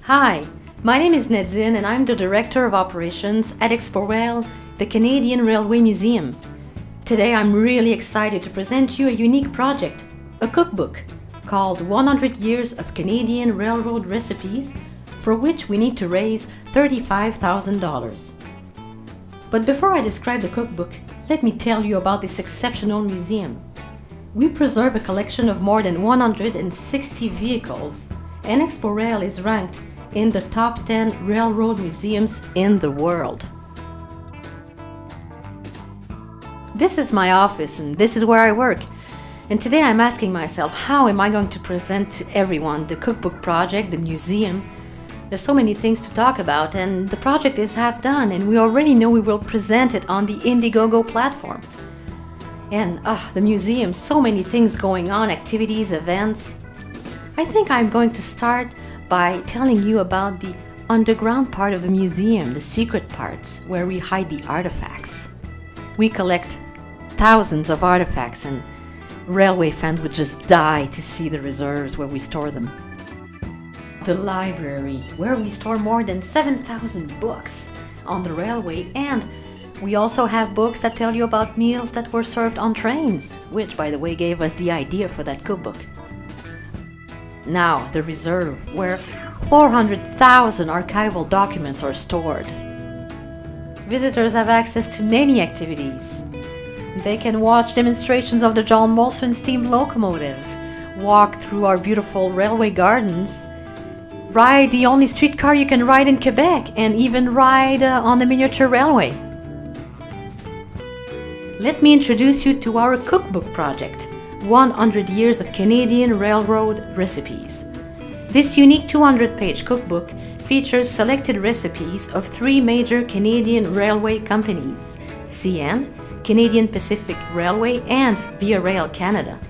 Hi, my name is Nadine and I'm the Director of Operations at Exporail, the Canadian Railway Museum. Today I'm really excited to present you a unique project, a cookbook called 100 Years of Canadian Railroad Recipes, for which we need to raise $35,000. But before I describe the cookbook, let me tell you about this exceptional museum. We preserve a collection of more than 160 vehicles, and Exporail is ranked in the top 10 railroad museums in the world. This is my office and this is where I work. And today I'm asking myself, how am I going to present to everyone the cookbook project, the museum? There's so many things to talk about, and the project is half done, and we already know we will present it on the Indiegogo platform. And the museum, so many things going on, activities, events. I think I'm going to start by telling you about the underground part of the museum, the secret parts, where we hide the artifacts. We collect thousands of artifacts, and railway fans would just die to see the reserves where we store them. The library, where we store more than 7,000 books on the railway, and we also have books that tell you about meals that were served on trains, which, by the way, gave us the idea for that cookbook. Now, the reserve, where 400,000 archival documents are stored. Visitors have access to many activities. They can watch demonstrations of the John Molson steam locomotive, walk through our beautiful railway gardens, ride the only streetcar you can ride in Quebec, and even ride on the miniature railway. Let me introduce you to our cookbook project, 100 Years of Canadian Railroad Recipes. This unique 200-page cookbook features selected recipes of three major Canadian railway companies, CN, Canadian Pacific Railway, and Via Rail Canada.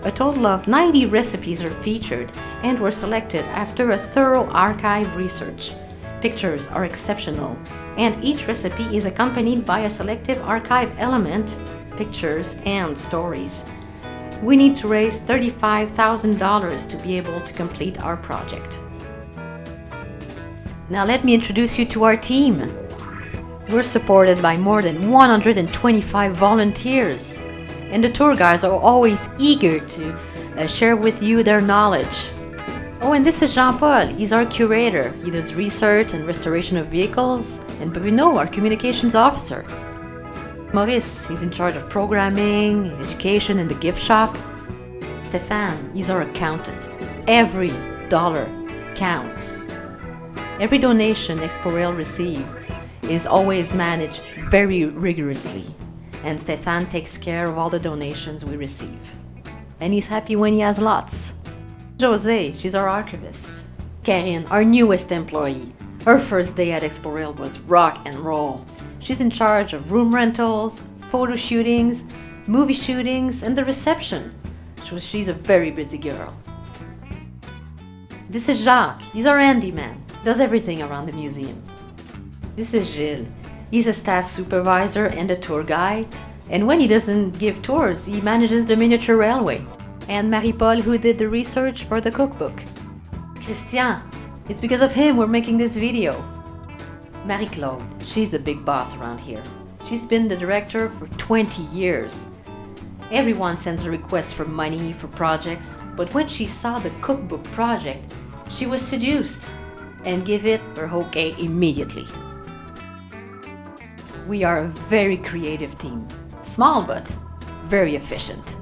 A total of 90 recipes are featured and were selected after a thorough archive research. Pictures are exceptional, and each recipe is accompanied by a selective archive element, pictures, and stories. We need to raise $35,000 to be able to complete our project. Now let me introduce you to our team. We're supported by more than 125 volunteers, and the tour guides are always eager to share with you their knowledge. Oh, and this is Jean-Paul. He's our curator. He does research and restoration of vehicles, and Bruno, our communications officer. Maurice, he's in charge of programming, education, and the gift shop. Stéphane, he's our accountant. Every dollar counts. Every donation Exporail receives is always managed very rigorously, and Stéphane takes care of all the donations we receive. And he's happy when he has lots. José, she's our archivist. Karine, our newest employee. Her first day at Exporail was rock and roll. She's in charge of room rentals, photo shootings, movie shootings, and the reception. So she's a very busy girl. This is Jacques. He's our handyman. Does everything around the museum. This is Gilles. He's a staff supervisor and a tour guide. And when he doesn't give tours, he manages the miniature railway. And Marie-Paul, who did the research for the cookbook. Christian. It's because of him we're making this video. Marie-Claude, she's the big boss around here. She's been the director for 20 years. Everyone sends a request for money for projects, but when she saw the cookbook project, she was seduced and gave it her okay immediately. We are a very creative team, small but very efficient,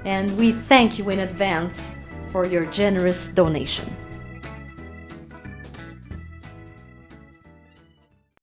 and we thank you in advance for your generous donation.